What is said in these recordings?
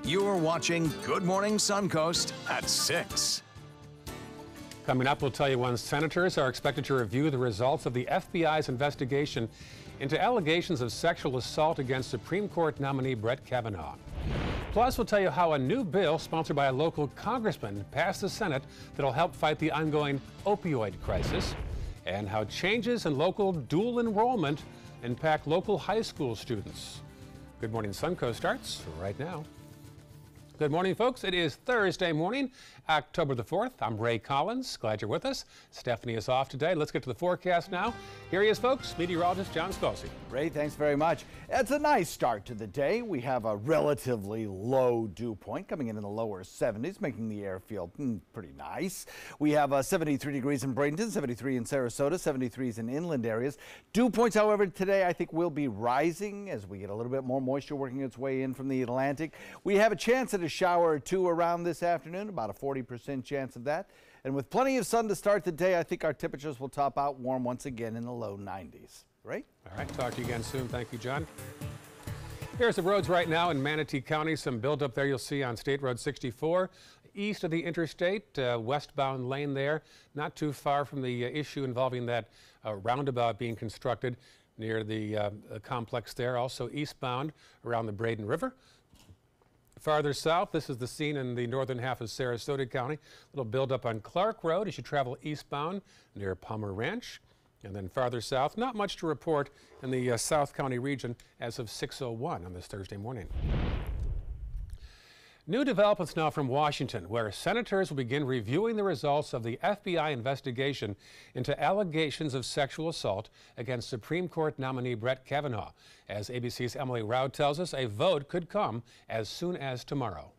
You're watching Good Morning Suncoast at 6. Coming up, we'll tell you when senators are expected to review the results of the FBI's investigation into allegations of sexual assault against Supreme Court nominee Brett Kavanaugh. Plus, we'll tell you how a new bill sponsored by a local congressman passed the Senate that'll help fight the ongoing opioid crisis, and how changes in local dual enrollment impact local high school students. Good Morning Suncoast starts right now. Good morning, folks. It is Thursday morning, October the 4th. I'm Ray Collins. Glad you're with us. Stephanie is off today. Let's get to the forecast now. Here he is, folks, meteorologist John Scalzi. Ray, thanks very much. It's a nice start to the day. We have a relatively low dew point coming in the lower 70s, making the air feel pretty nice. We have 73 degrees in Bradenton, 73 in Sarasota, 73s in inland areas. Dew points, however, today I think will be rising as we get a little bit more moisture working its way in from the Atlantic. We have a chance at a shower or two around this afternoon, about a 40% chance of that. And with plenty of sun to start the day, I think our temperatures will top out warm once again in the low 90s. Right? All right. Talk to you again soon. Thank you, John. Here's the roads right now in Manatee County. Some buildup there you'll see on State Road 64, east of the interstate, westbound lane there. Not too far from the issue involving that roundabout being constructed near the complex there. Also eastbound around the Braden River. Farther south, this is the scene in the northern half of Sarasota County. A little buildup on Clark Road as you travel eastbound near Palmer Ranch. And then farther south, not much to report in the South County region as of 6:01 on this Thursday morning. New developments now from Washington, where senators will begin reviewing the results of the FBI investigation into allegations of sexual assault against Supreme Court nominee Brett Kavanaugh. As ABC's Emily Rao tells us, a vote could come as soon as tomorrow.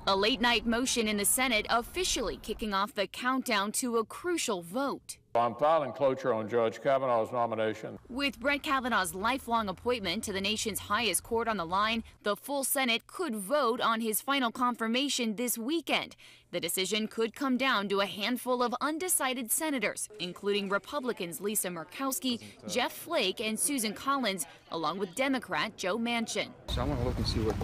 A late-night motion in the Senate officially kicking off the countdown to a crucial vote. I'm filing cloture on Judge Kavanaugh's nomination. With Brett Kavanaugh's lifelong appointment to the nation's highest court on the line, the full Senate could vote on his final confirmation this weekend. The decision could come down to a handful of undecided senators, including Republicans Lisa Murkowski, Jeff Flake, and Susan Collins, along with Democrat Joe Manchin. So I want to look and see what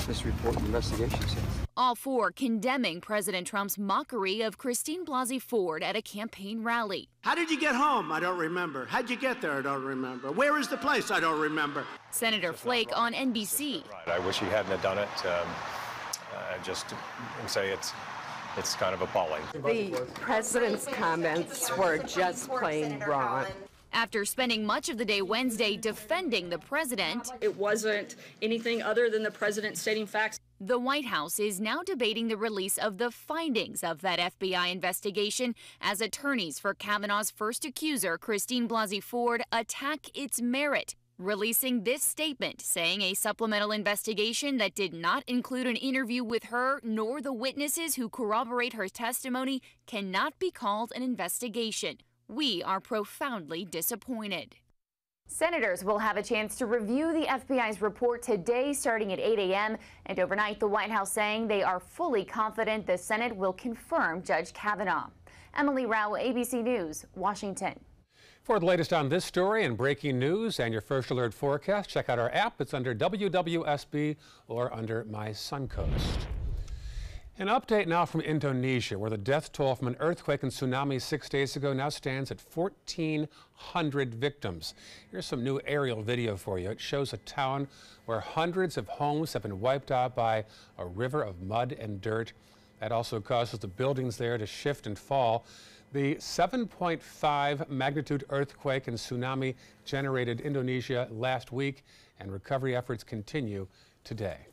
this report and investigation says. All four condemning President Trump's mockery of Christine Blasey Ford at a campaign rally. How did you get home? I don't remember. How'd you get there? I don't remember. Where is the place? I don't remember. Senator Flake on NBC. I wish he hadn't have done it. Just say it's kind of appalling. The president's comments were just plain wrong. After spending much of the day Wednesday defending the president, it wasn't anything other than the president stating facts. The White House is now debating the release of the findings of that FBI investigation as attorneys for Kavanaugh's first accuser, Christine Blasey Ford, attack its merit, releasing this statement saying a supplemental investigation that did not include an interview with her nor the witnesses who corroborate her testimony cannot be called an investigation. We are profoundly disappointed. Senators will have a chance to review the FBI's report today starting at 8 a.m. and overnight the White House saying they are fully confident the Senate will confirm Judge Kavanaugh. Emily Rao, ABC News, Washington. For the latest on this story and breaking news and your first alert forecast, check out our app. It's under WWSB or under My Suncoast. An update now from Indonesia, where the death toll from an earthquake and tsunami 6 days ago now stands at 1,400 victims. Here's some new aerial video for you. It shows a town where hundreds of homes have been wiped out by a river of mud and dirt. That also causes the buildings there to shift and fall. The 7.5 magnitude earthquake and tsunami generated Indonesia last week, and recovery efforts continue today.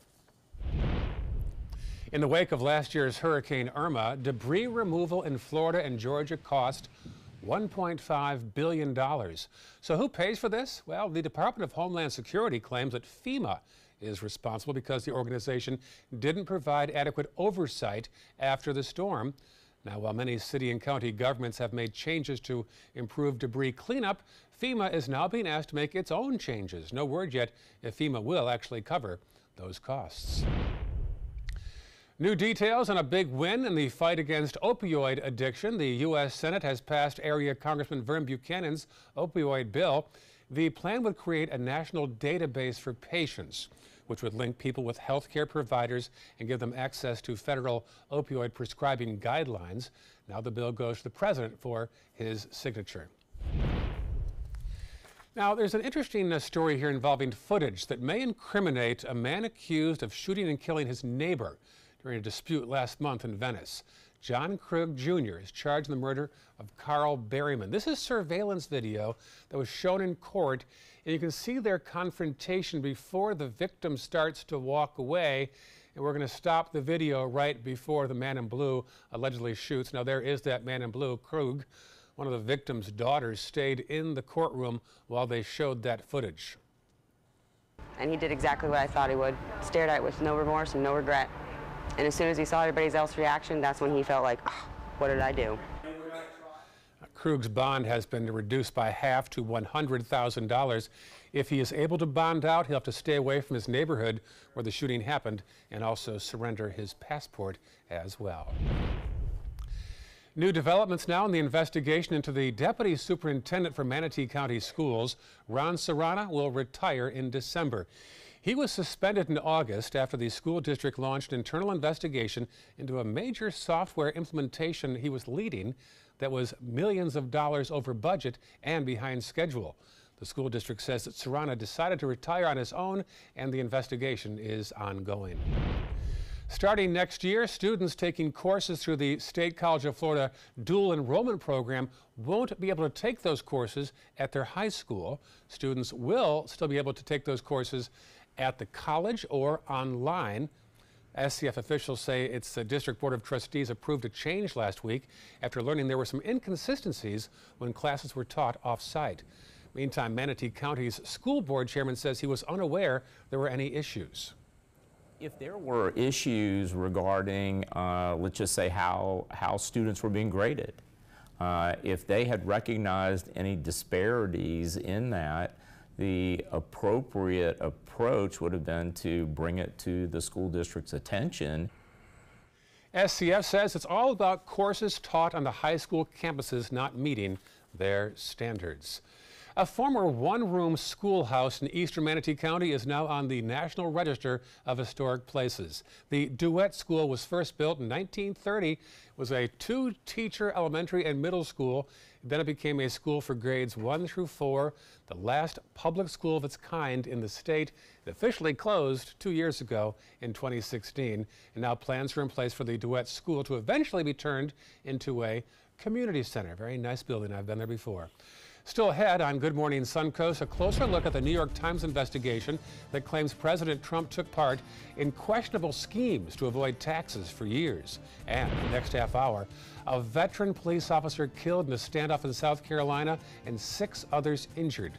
In the wake of last year's Hurricane Irma, debris removal in Florida and Georgia cost $1.5 billion. So who pays for this? Well, the Department of Homeland Security claims that FEMA is responsible because the organization didn't provide adequate oversight after the storm. Now, while many city and county governments have made changes to improve debris cleanup, FEMA is now being asked to make its own changes. No word yet if FEMA will actually cover those costs. New details on a big win in the fight against opioid addiction. The U.S. Senate has passed area Congressman Vern Buchanan's opioid bill. The plan would create a national database for patients which would link people with health care providers and give them access to federal opioid prescribing guidelines. Now the bill goes to the president for his signature. Now, there's an interesting story here involving footage that may incriminate a man accused of shooting and killing his neighbor during a dispute last month in Venice. John Krug Jr. is charged in the murder of Carl Berryman. This is surveillance video that was shown in court, and you can see their confrontation before the victim starts to walk away. And we're going to stop the video right before the man in blue allegedly shoots. Now, there is that man in blue, Krug. One of the victim's daughters stayed in the courtroom while they showed that footage. And he did exactly what I thought he would. Stared at it with no remorse and no regret. And as soon as he saw everybody else's reaction, that's when he felt like, oh, what did I do? Krug's bond has been reduced by half to $100,000. If he is able to bond out, he'll have to stay away from his neighborhood where the shooting happened and also surrender his passport as well. New developments now in the investigation into the deputy superintendent for Manatee County Schools. Ron Serrana will retire in December. He was suspended in August after the school district launched an internal investigation into a major software implementation he was leading that was millions of dollars over budget and behind schedule. The school district says that Serrana decided to retire on his own, and the investigation is ongoing. Starting next year, students taking courses through the State College of Florida dual enrollment program won't be able to take those courses at their high school. Students will still be able to take those courses at the college or online. SCF officials say its District Board of Trustees approved a change last week after learning there were some inconsistencies when classes were taught off-site. Meantime, Manatee County's school board chairman says he was unaware there were any issues. If there were issues regarding, let's just say, how students were being graded, if they had recognized any disparities in that, the appropriate approach would have been to bring it to the school district's attention. SCF says it's all about courses taught on the high school campuses not meeting their standards. A former one-room schoolhouse in eastern Manatee County is now on the National Register of Historic Places. The Duet School was first built in 1930. It was a two-teacher elementary and middle school. Then it became a school for grades 1 through 4, the last public school of its kind in the state. It officially closed 2 years ago in 2016, and now plans are in place for the Duet School to eventually be turned into a community center. Very nice building. I've been there before. Still ahead on Good Morning Suncoast, a closer look at the New York Times investigation that claims President Trump took part in questionable schemes to avoid taxes for years. And the next half hour, a veteran police officer killed in a standoff in South Carolina and 6 others injured.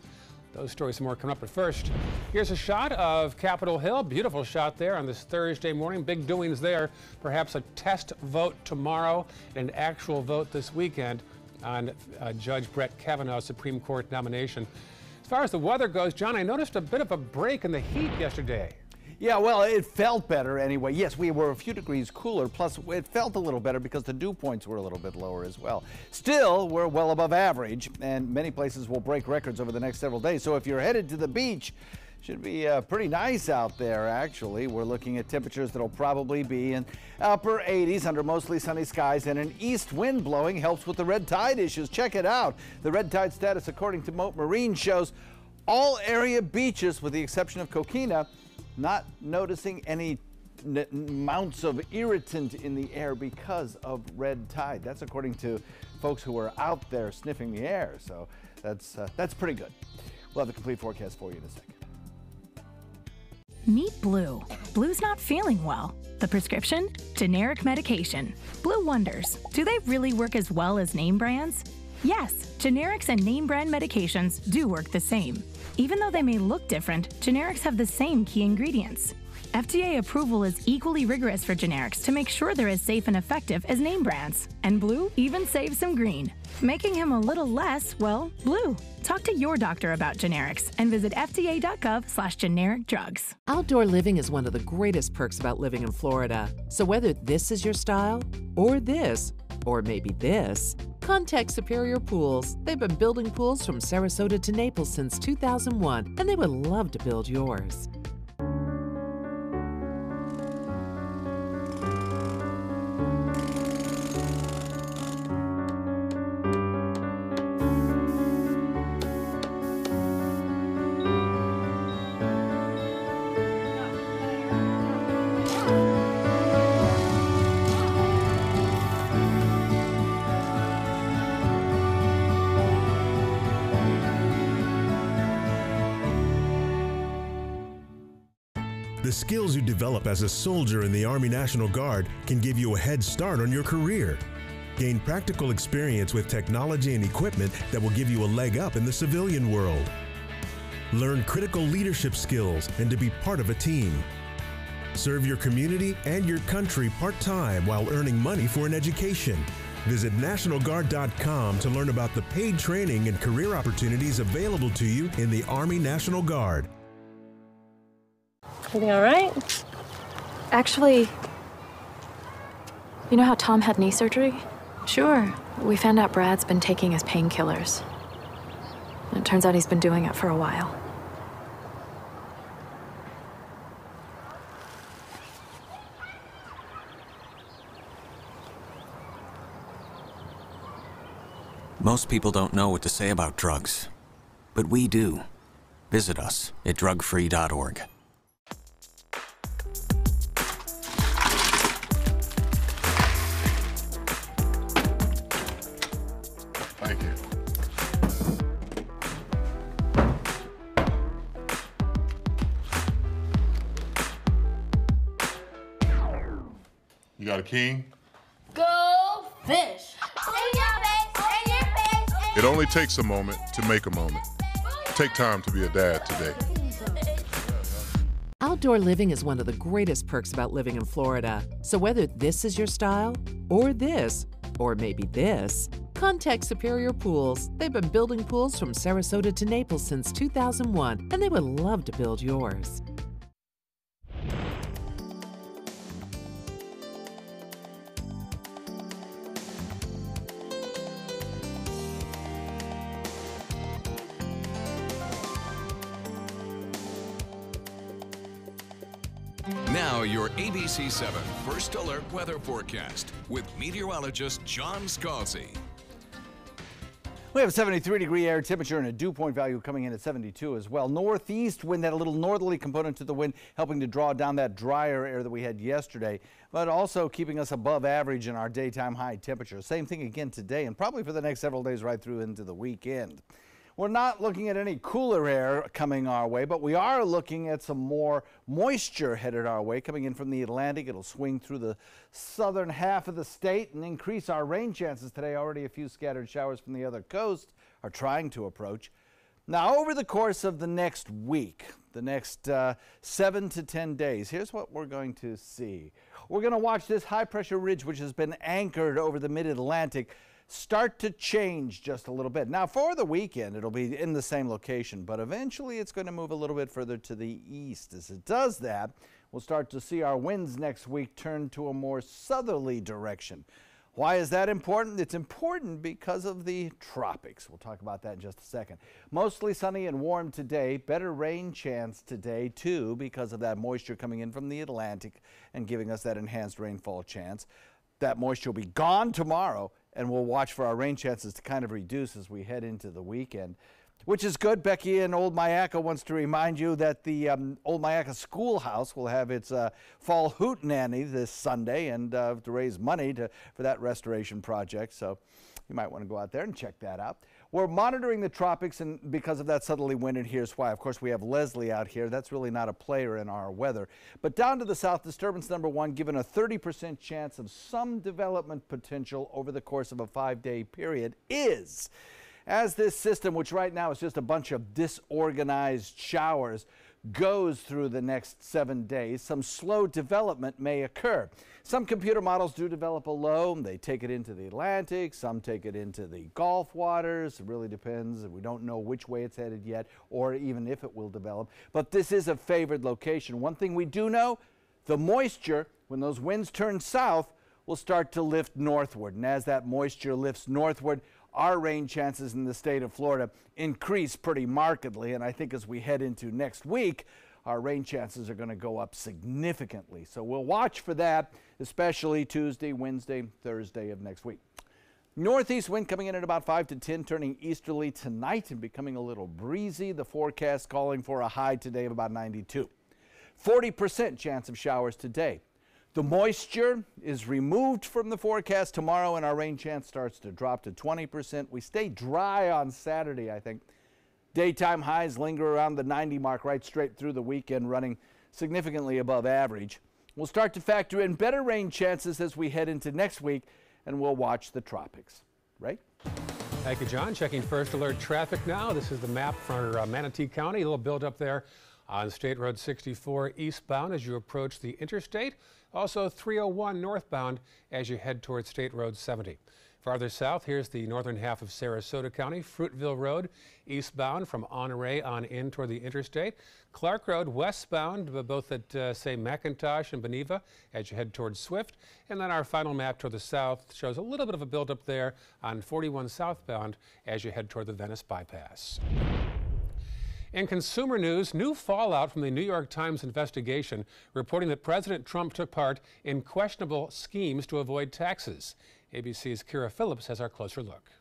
Those stories and more coming up, but first, here's a shot of Capitol Hill. Beautiful shot there on this Thursday morning. Big doings there. Perhaps a test vote tomorrow and an actual vote this weekend on Judge Brett Kavanaugh's Supreme Court nomination. As far as the weather goes, John, I noticed a bit of a break in the heat yesterday. Yeah, well, it felt better anyway. Yes, we were a few degrees cooler, plus it felt a little better because the dew points were a little bit lower as well. Still, we're well above average, and many places will break records over the next several days. So if you're headed to the beach, should be pretty nice out there, actually. We're looking at temperatures that'll probably be in upper 80s under mostly sunny skies, and an east wind blowing helps with the red tide issues. Check it out. The red tide status, according to Moat Marine, shows all area beaches, with the exception of Coquina, not noticing any amounts of irritant in the air because of red tide. That's according to folks who are out there sniffing the air. So that's pretty good. We'll have the complete forecast for you in a second. Meet Blue. Blue's not feeling well. The prescription? Generic medication. Blue wonders, do they really work as well as name brands? Yes, generics and name brand medications do work the same. Even though they may look different, generics have the same key ingredients. FDA approval is equally rigorous for generics to make sure they're as safe and effective as name brands. And Blue even saves some green, making him a little less, well, blue. Talk to your doctor about generics and visit fda.gov/generic drugs. Outdoor living is one of the greatest perks about living in Florida. So whether this is your style, or this, or maybe this, contact Superior Pools. They've been building pools from Sarasota to Naples since 2001, and they would love to build yours. skills you develop as a soldier in the Army National Guard can give you a head start on your career. Gain practical experience with technology and equipment that will give you a leg up in the civilian world. Learn critical leadership skills and to be part of a team. Serve your community and your country part-time while earning money for an education. Visit NationalGuard.com to learn about the paid training and career opportunities available to you in the Army National Guard. Everything all right? Actually, you know how Tom had knee surgery? Sure. We found out Brad's been taking his painkillers. And it turns out he's been doing it for a while. Most people don't know what to say about drugs, but we do. Visit us at drugfree.org. Thank you. You got a king? Go fish! It only takes a moment to make a moment. Take time to be a dad today. Outdoor living is one of the greatest perks about living in Florida. So whether this is your style, or this, or maybe this, contact Superior Pools. They've been building pools from Sarasota to Naples since 2001, and they would love to build yours. Now your ABC 7 First Alert Weather Forecast with meteorologist John Scalzi. We have a 73-degree air temperature and a dew point value coming in at 72 as well. Northeast wind, that a little northerly component to the wind, helping to draw down that drier air that we had yesterday, but also keeping us above average in our daytime high temperature. Same thing again today and probably for the next several days right through into the weekend. We're not looking at any cooler air coming our way, but we are looking at some more moisture headed our way coming in from the Atlantic. It'll swing through the southern half of the state and increase our rain chances today. Already a few scattered showers from the other coast are trying to approach. Now, over the course of the next week, the next 7 to 10 days, here's what we're going to see. We're going to watch this high-pressure ridge, which has been anchored over the mid-Atlantic, start to change just a little bit. Now, for the weekend, it'll be in the same location, but eventually it's going to move a little bit further to the east. As it does that, we'll start to see our winds next week turn to a more southerly direction. Why is that important? It's important because of the tropics. We'll talk about that in just a second. Mostly sunny and warm today. Better rain chance today, too, because of that moisture coming in from the Atlantic and giving us that enhanced rainfall chance. That moisture will be gone tomorrow, and we'll watch for our rain chances to kind of reduce as we head into the weekend, which is good. Becky in Old Myakka wants to remind you that the Old Myakka Schoolhouse will have its fall hootenanny this Sunday and to raise money for that restoration project. So you might want to go out there and check that out. We're monitoring the tropics, and because of that southerly wind, and here's why. Of course, we have Leslie out here. That's really not a player in our weather. But down to the south, disturbance number 1, given a 30% chance of some development potential over the course of a 5-day period, is as this system, which right now is just a bunch of disorganized showers, goes through the next 7 days, some slow development may occur. Some computer models do develop a low. They take it into the Atlantic. Some take it into the Gulf waters. It really depends. We don't know which way it's headed yet or even if it will develop. But this is a favored location. One thing we do know, the moisture, when those winds turn south, will start to lift northward. And as that moisture lifts northward, our rain chances in the state of Florida increase pretty markedly. And I think as we head into next week, our rain chances are going to go up significantly. So we'll watch for that, especially Tuesday, Wednesday, Thursday of next week. Northeast wind coming in at about 5 to 10, turning easterly tonight and becoming a little breezy. The forecast calling for a high today of about 92. 40% chance of showers today. The moisture is removed from the forecast tomorrow, and our rain chance starts to drop to 20%. We stay dry on Saturday, I think. Daytime highs linger around the 90 mark right straight through the weekend, running significantly above average. We'll start to factor in better rain chances as we head into next week, and we'll watch the tropics. Ray? Thank you, John. Checking first alert traffic now. This is the map for Manatee County. A little buildup there on State Road 64 eastbound as you approach the interstate. Also 301 northbound as you head towards State Road 70. Farther south, here's the northern half of Sarasota County. Fruitville Road eastbound from Honore on in toward the interstate. Clark Road westbound, both at, say, McIntosh and Beneva as you head towards Swift. And then our final map toward the south shows a little bit of a buildup there on 41 southbound as you head toward the Venice bypass. In consumer news, new fallout from the New York Times investigation reporting that President Trump took part in questionable schemes to avoid taxes. ABC's Kira Phillips has our closer look.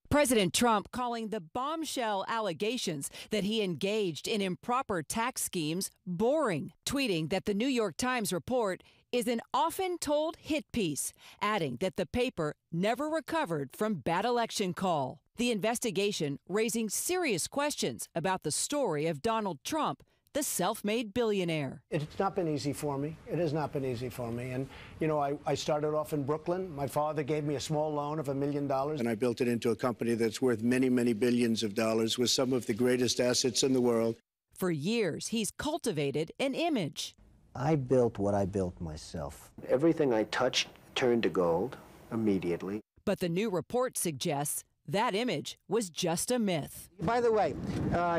President Trump calling the bombshell allegations that he engaged in improper tax schemes boring, tweeting that the New York Times report is an often told hit piece, adding that the paper never recovered from bad election call. The investigation raising serious questions about the story of Donald Trump, the self-made billionaire. It's not been easy for me. It has not been easy for me. And, you know, I started off in Brooklyn. My father gave me a small loan of $1 million. And I built it into a company that's worth many, many billions of dollars with some of the greatest assets in the world. For years, he's cultivated an image. I built what I built myself. Everything I touched turned to gold immediately. But the new report suggests that image was just a myth. By the way,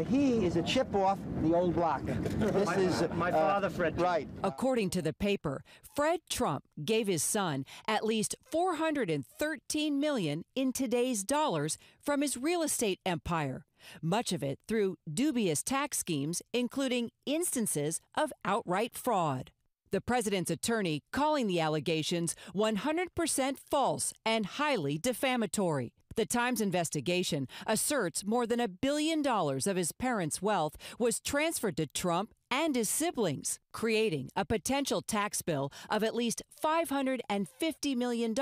he is a chip off the old block. This is my father, Fred. Right. According to the paper, Fred Trump gave his son at least $413 million in today's dollars from his real estate empire, much of it through dubious tax schemes, including instances of outright fraud. The president's attorney calling the allegations 100% false and highly defamatory. The Times investigation asserts more than $1 billion of his parents' wealth was transferred to Trump and his siblings, creating a potential tax bill of at least $550 million.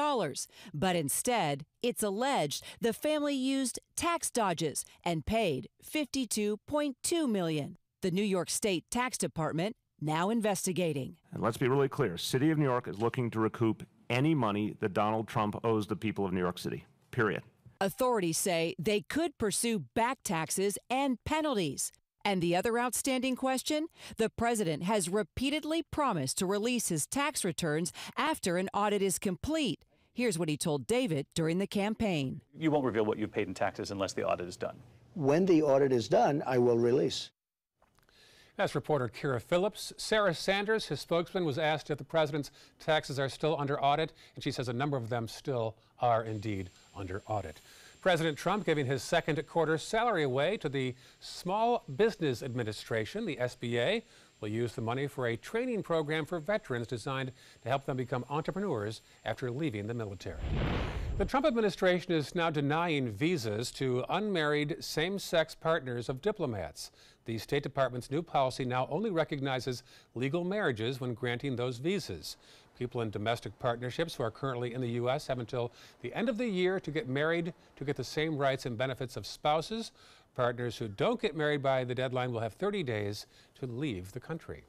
But instead, it's alleged the family used tax dodges and paid $52.2 million. The New York State Tax Department now investigating. And let's be really clear. City of New York is looking to recoup any money that Donald Trump owes the people of New York City, period. Authorities say they could pursue back taxes and penalties. And the other outstanding question? The president has repeatedly promised to release his tax returns after an audit is complete. Here's what he told David during the campaign. You won't reveal what you've paid in taxes unless the audit is done. When the audit is done, I will release. That's reporter Kira Phillips. Sarah Sanders, his spokesman, was asked if the president's taxes are still under audit, and she says a number of them still are indeed under audit. President Trump giving his second quarter salary away to the Small Business Administration, the SBA, will use the money for a training program for veterans designed to help them become entrepreneurs after leaving the military. The Trump administration is now denying visas to unmarried same-sex partners of diplomats. The State Department's new policy now only recognizes legal marriages when granting those visas. People in domestic partnerships who are currently in the U.S. have until the end of the year to get married to get the same rights and benefits of spouses. Partners who don't get married by the deadline will have 30 days to leave the country.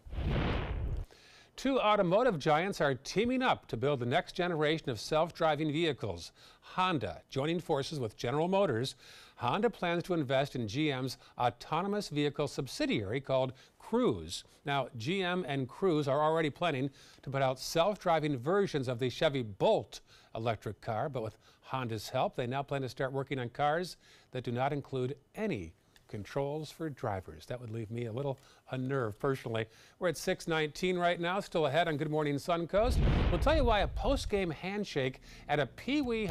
Two automotive giants are teaming up to build the next generation of self-driving vehicles. Honda joining forces with General Motors. Honda plans to invest in GM's autonomous vehicle subsidiary called Cruise. Now, GM and Cruise are already planning to put out self-driving versions of the Chevy Bolt electric car, but with Honda's help, they now plan to start working on cars that do not include any controls for drivers. That would leave me a little unnerved personally. We're at 6:19 right now, still ahead on Good Morning Suncoast. We'll tell you why a post-game handshake at a Pee Wee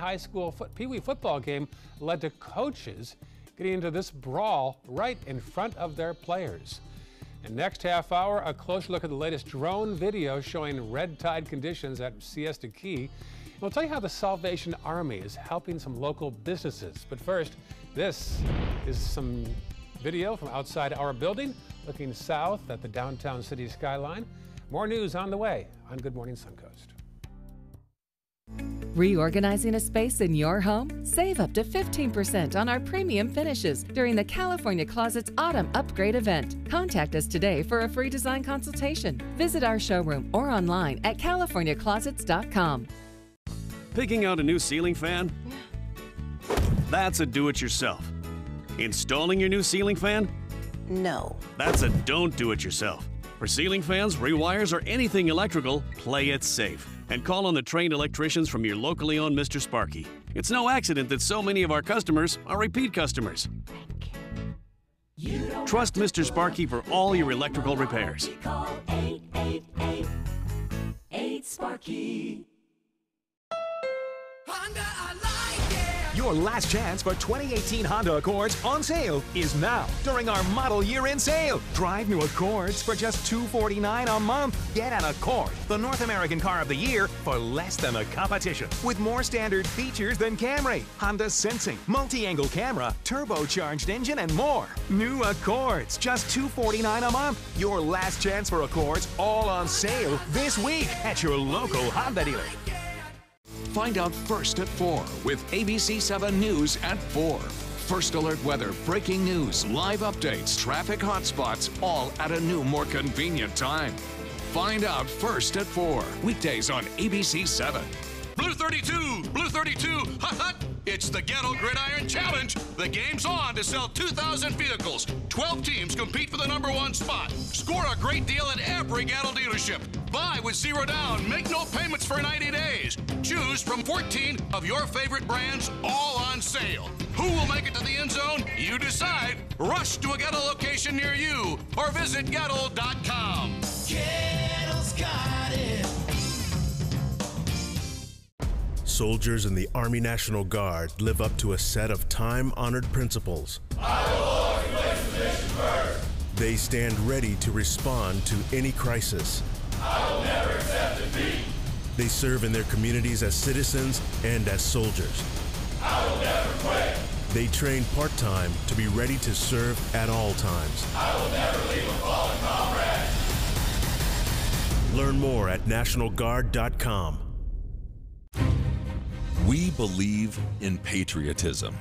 football game led to coaches getting into this brawl right in front of their players. And next half hour, a closer look at the latest drone video showing red tide conditions at Siesta Key. We'll tell you how the Salvation Army is helping some local businesses. But first, this is some video from outside our building, looking south at the downtown city skyline. More news on the way on Good Morning Suncoast. Reorganizing a space in your home? Save up to 15% on our premium finishes during the California Closets Autumn Upgrade event. Contact us today for a free design consultation. Visit our showroom or online at californiaclosets.com. Picking out a new ceiling fan? That's a do-it-yourself. Installing your new ceiling fan? No. That's a don't do-it-yourself. For ceiling fans, rewires, or anything electrical, play it safe. And call on the trained electricians from your locally owned Mr. Sparky. It's no accident that so many of our customers are repeat customers. Trust Mr. Sparky for all your electrical repairs. Call 888-8-SPARKY. Your last chance for 2018 Honda Accords on sale is now during our model year-end sale. Drive new Accords for just $249 a month. Get an Accord, the North American Car of the Year, for less than the competition. With more standard features than Camry, Honda Sensing, multi-angle camera, turbocharged engine, and more. New Accords, just $249 a month. Your last chance for Accords, all on sale this week at your local Honda dealer. Find out first at 4 with ABC 7 News at 4. First alert weather, breaking news, live updates, traffic hotspots, all at a new, more convenient time. Find out first at 4. Weekdays on ABC 7. Blue 32! Blue 32! Hut hut! It's the Ghetto Gridiron Challenge. The game's on to sell 2,000 vehicles. 12 teams compete for the #1 spot. Score a great deal at every Ghetto dealership. Buy with 0 down. Make no payments for 90 days. Choose from 14 of your favorite brands, all on sale. Who will make it to the end zone? You decide. Rush to a Ghetto location near you or visit Ghetto.com. Ghetto's got it. Soldiers in the Army National Guard live up to a set of time-honored principles. I will always place the mission first. They stand ready to respond to any crisis. I will never accept defeat. They serve in their communities as citizens and as soldiers. I will never quit. They train part-time to be ready to serve at all times. I will never leave a fallen comrade. Learn more at NationalGuard.com. We believe in patriotism.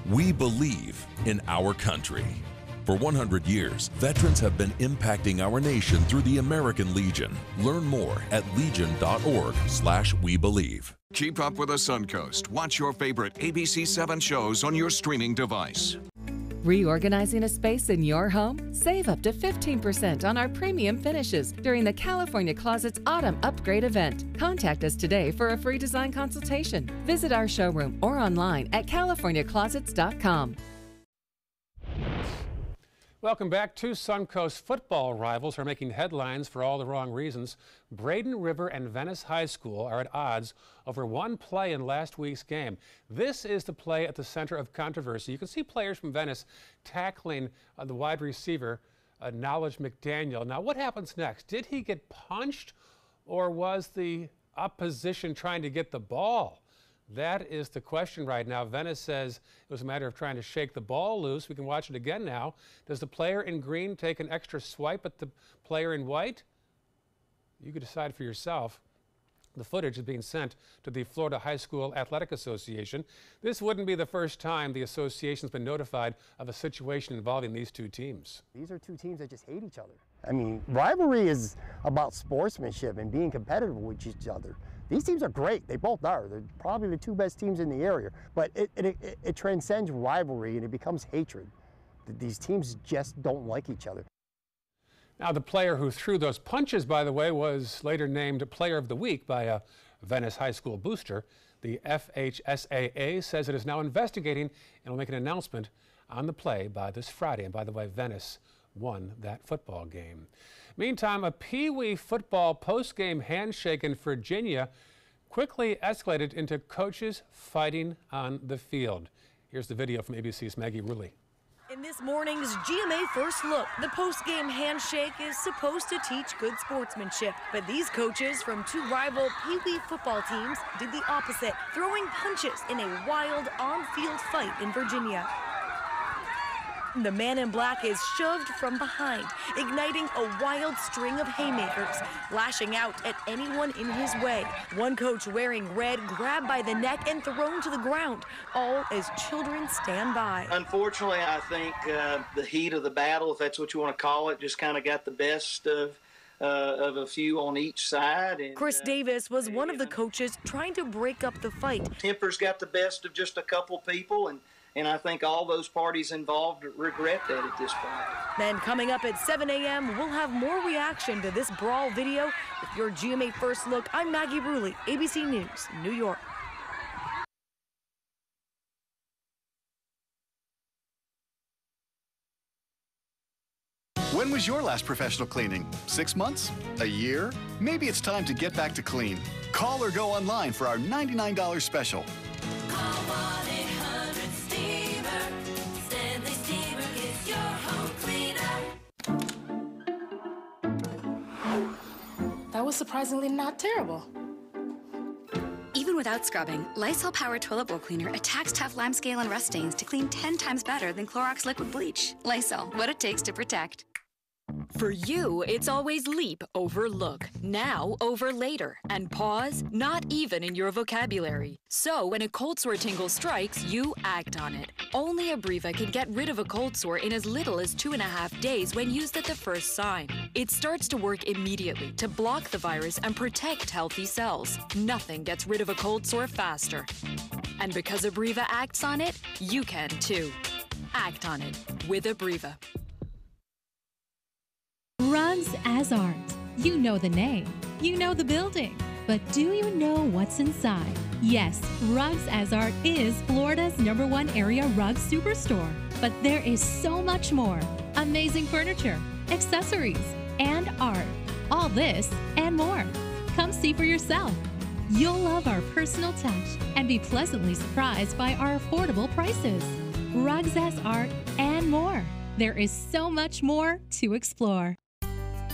We believe in our country. For 100 years, veterans have been impacting our nation through the American Legion. Learn more at legion.org/webelieve. Keep up with the Suncoast. Watch your favorite ABC 7 shows on your streaming device. Reorganizing a space in your home? Save up to 15% on our premium finishes during the California Closets Autumn Upgrade event. Contact us today for a free design consultation. Visit our showroom or online at californiaclosets.com. Welcome back. Two Suncoast football rivals are making headlines for all the wrong reasons. Braden River and Venice High School are at odds over one play in last week's game. This is the play at the center of controversy. You can see players from Venice tackling the wide receiver, Knowledge McDaniel. Now, what happens next? Did he get punched, or was the opposition trying to get the ball? That is the question right now. Venice says it was a matter of trying to shake the ball loose. We can watch it again now. Does the player in green take an extra swipe at the player in white? You could decide for yourself. The footage is being sent to the Florida High School Athletic Association. This wouldn't be the first time the association's been notified of a situation involving these two teams. These are two teams that just hate each other. I mean, rivalry is about sportsmanship and being competitive with each other. These teams are great. They both are. They're probably the two best teams in the area. But it transcends rivalry and it becomes hatred. These teams just don't like each other. Now, the player who threw those punches, by the way, was later named Player of the Week by a Venice High School booster. The FHSAA says it is now investigating and will make an announcement on the play by this Friday. And by the way, Venice won that football game. Meantime, a Pee Wee football post-game handshake in Virginia quickly escalated into coaches fighting on the field. Here's the video from ABC's Maggie Rulli. In this morning's GMA First Look, the post-game handshake is supposed to teach good sportsmanship. But these coaches from two rival Pee Wee football teams did the opposite, throwing punches in a wild on-field fight in Virginia. The man in black is shoved from behind, igniting a wild string of haymakers, lashing out at anyone in his way. One coach wearing red grabbed by the neck and thrown to the ground, all as children stand by. Unfortunately, I think the heat of the battle, if that's what you want to call it, just kind of got the best of a few on each side. And, Chris Davis was one of the coaches trying to break up the fight. Temper's got the best of just a couple people, and I think all those parties involved regret that at this point. Then coming up at 7 a.m., we'll have more reaction to this brawl video. With your GMA First Look, I'm Maggie Bruley, ABC News, New York. When was your last professional cleaning? 6 months? A year? Maybe it's time to get back to clean. Call or go online for our $99 special. Call 1-800-STEAMER. Stanley Steamer gets your home cleaner. That was surprisingly not terrible. Even without scrubbing, Lysol Power Toilet Bowl Cleaner attacks tough lime scale and rust stains to clean 10 times better than Clorox liquid bleach. Lysol, what it takes to protect. For you, it's always leap over look, now over later, and pause not even in your vocabulary. So when a cold sore tingle strikes, you act on it. Only Abreva can get rid of a cold sore in as little as 2.5 days when used at the first sign. It starts to work immediately to block the virus and protect healthy cells. Nothing gets rid of a cold sore faster. And because Abreva acts on it, you can too. Act on it with Abreva. Rugs as Art. You know the name, you know the building, but do you know what's inside? Yes, Rugs as Art is Florida's #1 area rug superstore, but there is so much more. Amazing furniture, accessories, and art. All this and more. Come see for yourself. You'll love our personal touch and be pleasantly surprised by our affordable prices. Rugs as Art and more. There is so much more to explore.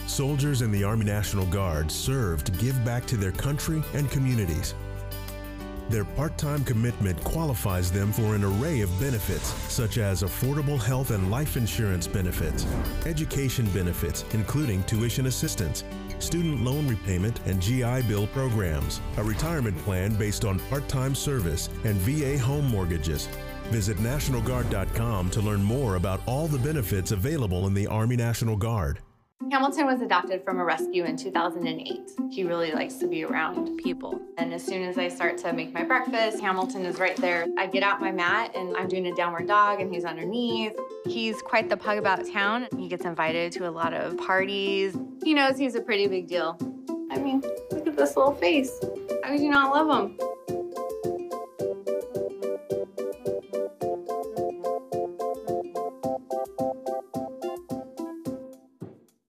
Soldiers in the Army National Guard serve to give back to their country and communities. Their part-time commitment qualifies them for an array of benefits, such as affordable health and life insurance benefits, education benefits, including tuition assistance, student loan repayment and GI Bill programs, a retirement plan based on part-time service, and VA home mortgages. Visit NationalGuard.com to learn more about all the benefits available in the Army National Guard. Hamilton was adopted from a rescue in 2008. He really likes to be around people. And as soon as I start to make my breakfast, Hamilton is right there. I get out my mat and I'm doing a downward dog and he's underneath. He's quite the pug about town. He gets invited to a lot of parties. He knows he's a pretty big deal. I mean, look at this little face. How could you not love him?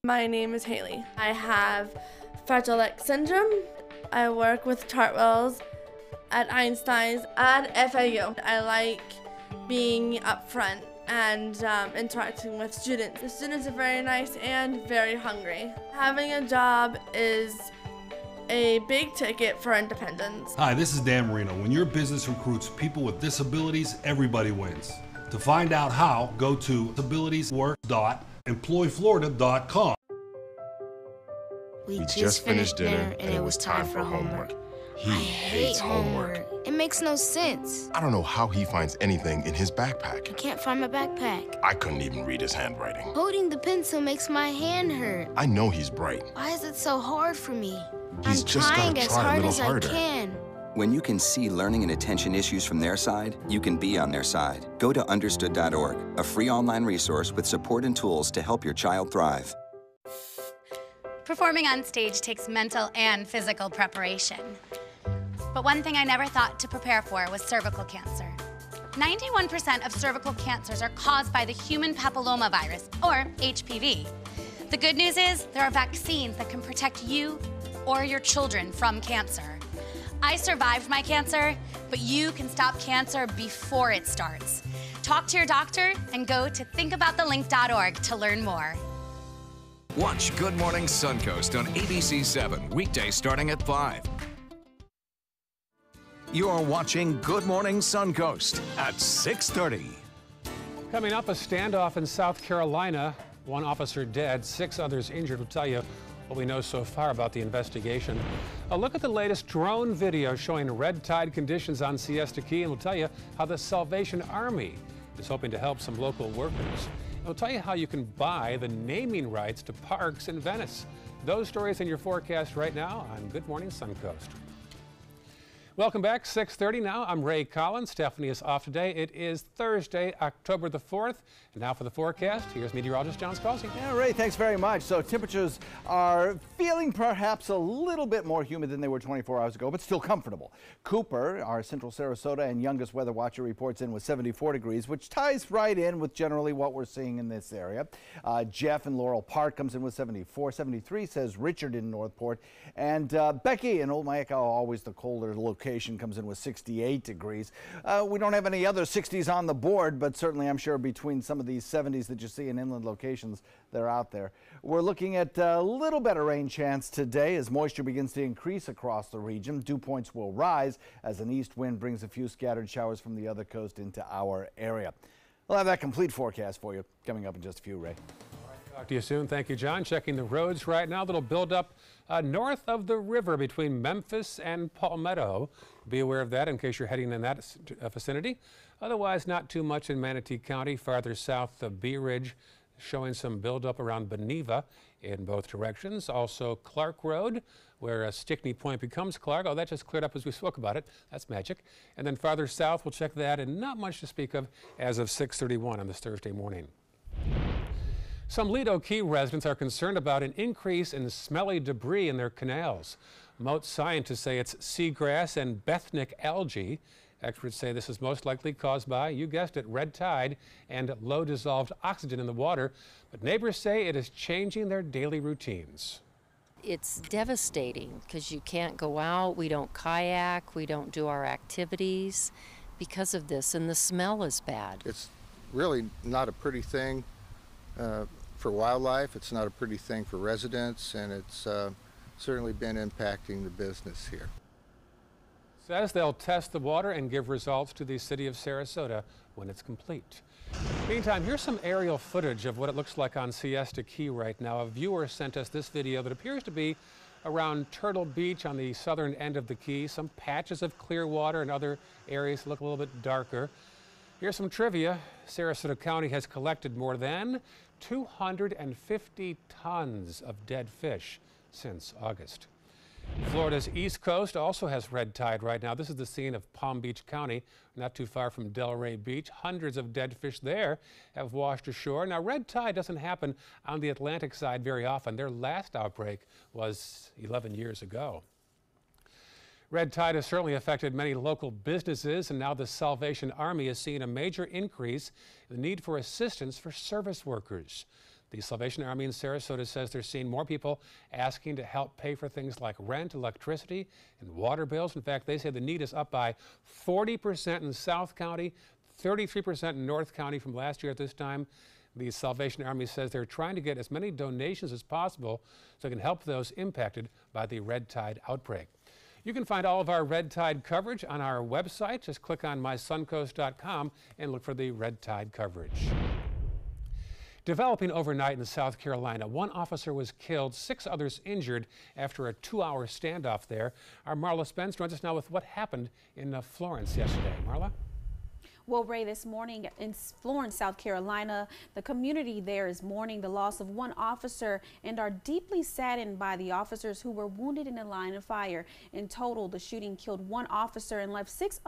My name is Haley. I have Fragile X syndrome. I work with Chartwells at Einstein's at FAU. I like being up front and interacting with students. The students are very nice and very hungry. Having a job is a big ticket for independence. Hi, this is Dan Marino. When your business recruits people with disabilities, everybody wins. To find out how, go to disabilitieswork.employflorida.com. We just finished dinner and it was time for homework. He hates homework. It makes no sense. I don't know how he finds anything in his backpack. I can't find my backpack. I couldn't even read his handwriting. Holding the pencil makes my hand hurt. I know he's bright. Why is it so hard for me? He's I'm just trying gotta as try a hard little as harder. I can. When you can see learning and attention issues from their side, you can be on their side. Go to understood.org, a free online resource with support and tools to help your child thrive. Performing on stage takes mental and physical preparation. But one thing I never thought to prepare for was cervical cancer. 91% of cervical cancers are caused by the human papillomavirus, or HPV. The good news is there are vaccines that can protect you or your children from cancer. I survived my cancer, but you can stop cancer before it starts. Talk to your doctor and go to thinkaboutthelink.org to learn more. Watch Good Morning Suncoast on ABC 7, weekdays starting at 5. You're watching Good Morning Suncoast at 6:30. Coming up, a standoff in South Carolina. One officer dead, 6 others injured. We'll tell you what we know so far about the investigation. A look at the latest drone video showing red tide conditions on Siesta Key, and we'll tell you how the Salvation Army is hoping to help some local workers. And we'll tell you how you can buy the naming rights to parks in Venice. Those stories in your forecast right now on Good Morning Suncoast. Welcome back, 6:30 now. I'm Ray Collins. Stephanie is off today. It is Thursday, October the 4th. And now for the forecast, here's meteorologist John Scalzi. Yeah, Ray, thanks very much. So temperatures are feeling perhaps a little bit more humid than they were 24 hours ago, but still comfortable. Cooper, our central Sarasota and youngest weather watcher, reports in with 74 degrees, which ties right in with generally what we're seeing in this area. Jeff in Laurel Park comes in with 74. 73 says Richard in Northport. And Becky in Old Mayaca, always the colder location, comes in with 68 degrees. We don't have any other 60s on the board, but certainly I'm sure between some of these 70s that you see in inland locations, they're out there. We're looking at a little better rain chance today as moisture begins to increase across the region. Dew points will rise as an east wind brings a few scattered showers from the other coast into our area. We'll have that complete forecast for you coming up in just a few, Ray. Talk to you soon. Thank you, John. Checking the roads right now. That'll build up north of the river between Memphis and Palmetto. Be aware of that in case you're heading in that vicinity. Otherwise, not too much in Manatee County. Farther south, the Bee Ridge showing some buildup around Beneva in both directions. Also, Clark Road, where Stickney Point becomes Clark. Oh, that just cleared up as we spoke about it. That's magic. And then farther south, we'll check that, and not much to speak of as of 6:31 on this Thursday morning. Some Lido Key residents are concerned about an increase in smelly debris in their canals. Most scientists say it's seagrass and Bethnic algae. Experts say this is most likely caused by, you guessed it, red tide and low dissolved oxygen in the water. But neighbors say it is changing their daily routines. It's devastating because you can't go out, we don't kayak, we don't do our activities because of this, and the smell is bad. It's really not a pretty thing for wildlife. It's not a pretty thing for residents, and it's certainly been impacting the business here. Says they'll test the water and give results to the city of Sarasota when it's complete. Meantime, here's some aerial footage of what it looks like on Siesta Key right now. A viewer sent us this video that appears to be around Turtle Beach on the southern end of the key. Some patches of clear water and other areas look a little bit darker. Here's some trivia. Sarasota County has collected more than 250 tons of dead fish since August. Florida's East Coast also has red tide right now. This is the scene of Palm Beach County, not too far from Delray Beach. Hundreds of dead fish there have washed ashore. Now, red tide doesn't happen on the Atlantic side very often. Their last outbreak was 11 years ago. Red tide has certainly affected many local businesses, and now the Salvation Army is seeing a major increase in the need for assistance for service workers. The Salvation Army in Sarasota says they're seeing more people asking to help pay for things like rent, electricity, and water bills. In fact, they say the need is up by 40% in South County, 33% in North County from last year at this time. The Salvation Army says they're trying to get as many donations as possible so they can help those impacted by the red tide outbreak. You can find all of our red tide coverage on our website. Just click on mysuncoast.com and look for the red tide coverage. Developing overnight in South Carolina, one officer was killed, 6 others injured after a 2-hour standoff there. Our Marla Spence joins us now with what happened in Florence yesterday. Marla? Well, Ray, this morning in Florence, South Carolina, the community there is mourning the loss of one officer and are deeply saddened by the officers who were wounded in the line of fire. In total, the shooting killed 1 officer and left 6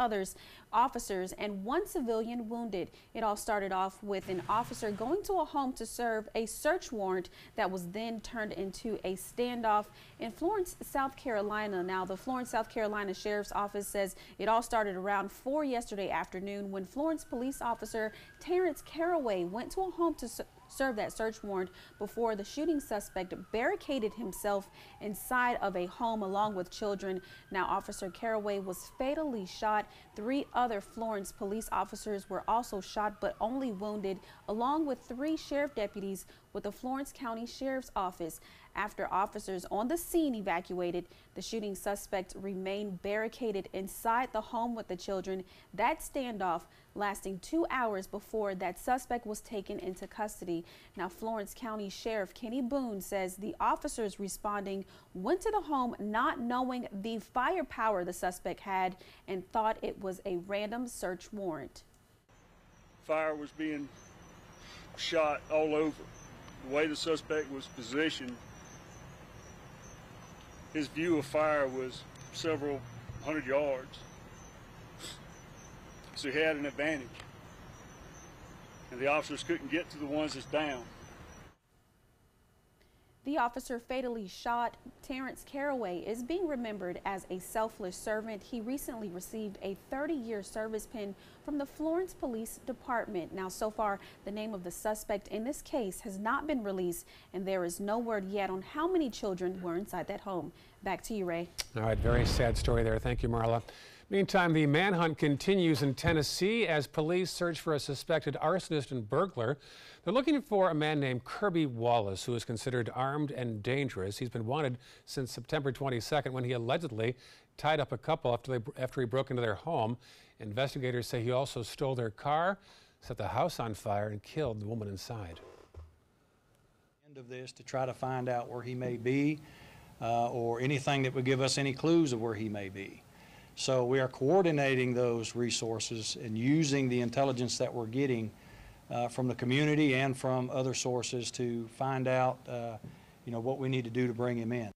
officers and 1 civilian wounded. It all started off with an officer going to a home to serve a search warrant that was then turned into a standoff in Florence, South Carolina. Now, the Florence, South Carolina Sheriff's Office says it all started around 4 yesterday afternoon when Florence police officer Terrence Caraway went to a home to serve that search warrant before the shooting suspect barricaded himself inside of a home along with children. Now, Officer Caraway was fatally shot. 3 other Florence police officers were also shot but only wounded, along with 3 sheriff deputies with the Florence County Sheriff's Office. After officers on the scene evacuated, the shooting suspect remained barricaded inside the home with the children. That standoff lasting 2 hours before that suspect was taken into custody. Now, Florence County Sheriff Kenny Boone says the officers responding went to the home not knowing the firepower the suspect had and thought it was a random search warrant. Fire was being shot all over. The way the suspect was positioned, his view of fire was several hundred yards. So he had an advantage. And the officers couldn't get to the ones that's down. The officer fatally shot Terrence Caraway is being remembered as a selfless servant. He recently received a 30-year service pin from the Florence Police Department. Now, so far, the name of the suspect in this case has not been released, and there is no word yet on how many children were inside that home. Back to you, Ray. All right, very sad story there. Thank you, Marla. Meantime, the manhunt continues in Tennessee as police search for a suspected arsonist and burglar. They're looking for a man named Kirby Wallace, who is considered armed and dangerous. He's been wanted since September 22nd when he allegedly tied up a couple after he broke into their home. Investigators say he also stole their car, set the house on fire, and killed the woman inside. End of this to try to find out where he may be or anything that would give us any clues of where he may be. So we are coordinating those resources and using the intelligence that we're getting from the community and from other sources to find out, what we need to do to bring him in.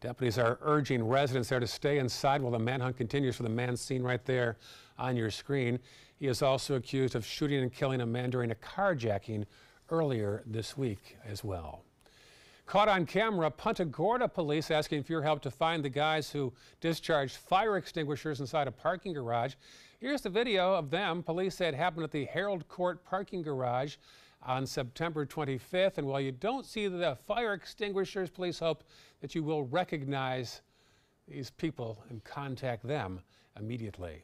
Deputies are urging residents there to stay inside while the manhunt continues for the man seen right there on your screen. He is also accused of shooting and killing a man during a carjacking earlier this week as well. Caught on camera, Punta Gorda police asking for your help to find the guys who discharged fire extinguishers inside a parking garage. Here's the video of them. Police say it happened at the Herald Court parking garage on September 25th. And while you don't see the fire extinguishers, police hope that you will recognize these people and contact them immediately.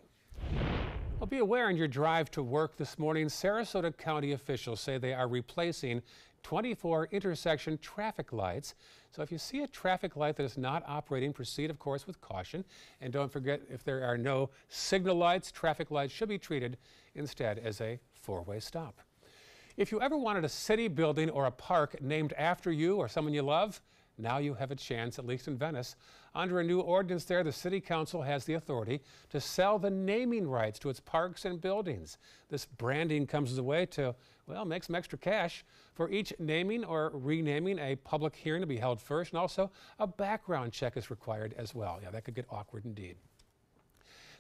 Well, be aware in your drive to work this morning, Sarasota County officials say they are replacing 24 intersection traffic lights. So if you see a traffic light that is not operating, proceed, of course, with caution. And don't forget, if there are no signal lights, traffic lights should be treated instead as a four-way stop. If you ever wanted a city building or a park named after you or someone you love, now you have a chance, at least in Venice. Under a new ordinance there, the City Council has the authority to sell the naming rights to its parks and buildings. This branding comes as a way to, well, make some extra cash. For each naming or renaming, a public hearing to be held first, and also a background check is required as well. Yeah, that could get awkward indeed.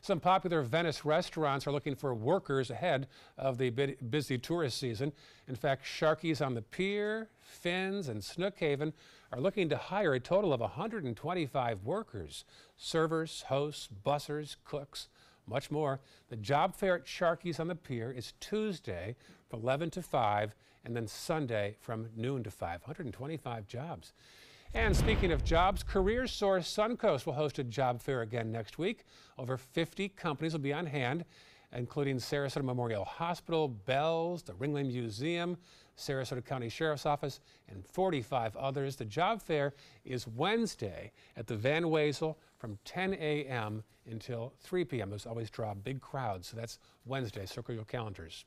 Some popular Venice restaurants are looking for workers ahead of the busy tourist season. In fact, Sharky's on the Pier, Finn's, and Snook Haven are looking to hire a total of 125 workers, servers, hosts, bussers, cooks, much more. The job fair at Sharky's on the Pier is Tuesday from 11 to 5 and then Sunday from noon to 5. 125 jobs. And speaking of jobs, career source Suncoast will host a job fair again next week. Over 50 companies will be on hand, including Sarasota Memorial Hospital, Bells, the Ringling Museum, Sarasota County Sheriff's Office, and 45 others. The job fair is Wednesday at the Van Wezel from 10 a.m. until 3 p.m. Those always draw big crowds, so that's Wednesday. Circle your calendars.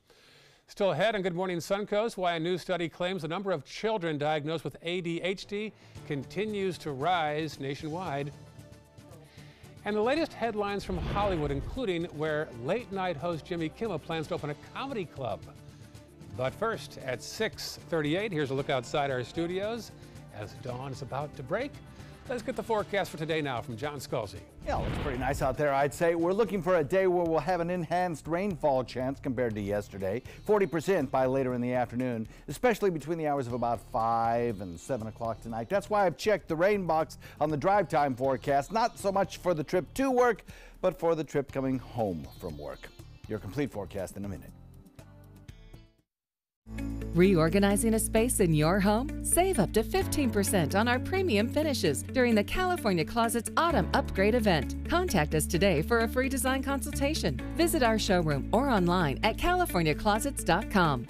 Still ahead on Good Morning Suncoast, why a new study claims the number of children diagnosed with ADHD continues to rise nationwide. And the latest headlines from Hollywood, including where late-night host Jimmy Kimmel plans to open a comedy club. But first, at 6:38, here's a look outside our studios as dawn is about to break. Let's get the forecast for today now from John Scalzi. Yeah, it's pretty nice out there, I'd say. We're looking for a day where we'll have an enhanced rainfall chance compared to yesterday. 40% by later in the afternoon, especially between the hours of about 5 and 7 o'clock tonight. That's why I've checked the rain box on the drive time forecast, not so much for the trip to work, but for the trip coming home from work. Your complete forecast in a minute. Reorganizing a space in your home? Save up to 15% on our premium finishes during the California Closets Autumn Upgrade event. Contact us today for a free design consultation. Visit our showroom or online at californiaclosets.com.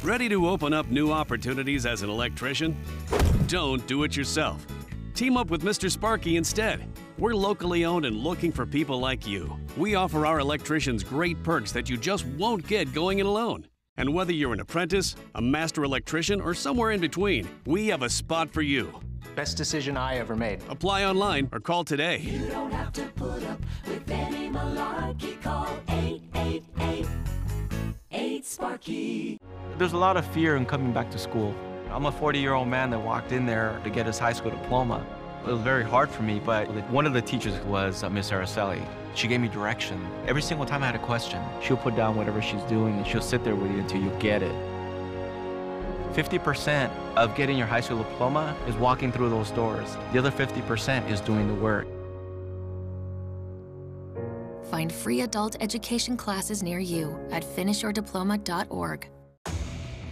Ready to open up new opportunities as an electrician? Don't do it yourself. Team up with Mr. Sparky instead. We're locally owned and looking for people like you. We offer our electricians great perks that you just won't get going it alone. And whether you're an apprentice, a master electrician, or somewhere in between, we have a spot for you. Best decision I ever made. Apply online or call today. You don't have to put up with any malarkey. Call 888-8-SPARKY. There's a lot of fear in coming back to school. I'm a 40-year-old man that walked in there to get his high school diploma. It was very hard for me, but one of the teachers was Miss Araceli. She gave me direction. Every single time I had a question, she'll put down whatever she's doing and she'll sit there with you until you get it. 50% of getting your high school diploma is walking through those doors. The other 50% is doing the work. Find free adult education classes near you at finishyourdiploma.org.